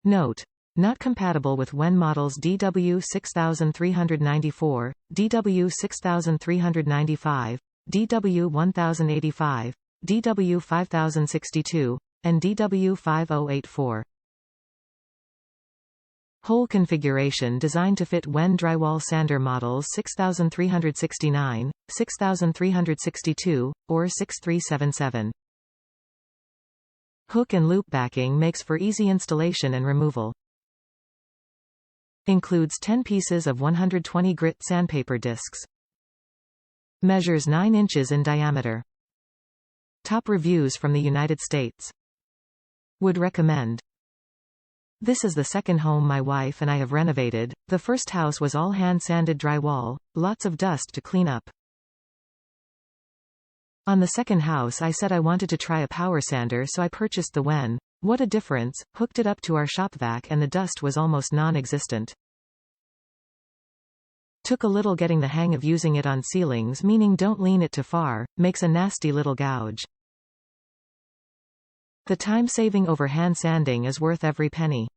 Note: not compatible with WEN models DW6394, DW6395, DW1085, DW5062, and DW5084. Hole configuration designed to fit WEN drywall sander models 6369, 6362, or 6377. Hook and loop backing makes for easy installation and removal. Includes 10 pieces of 120 grit sandpaper discs. Measures 9 inches in diameter. Top reviews from the United States. Would recommend. This is the second home my wife and I have renovated. The first house was all hand-sanded drywall, lots of dust to clean up. On the second house I said I wanted to try a power sander, so I purchased the WEN. What a difference, hooked it up to our shop vac and the dust was almost non-existent. Took a little getting the hang of using it on ceilings, meaning don't lean it too far, makes a nasty little gouge. The time saving over hand sanding is worth every penny.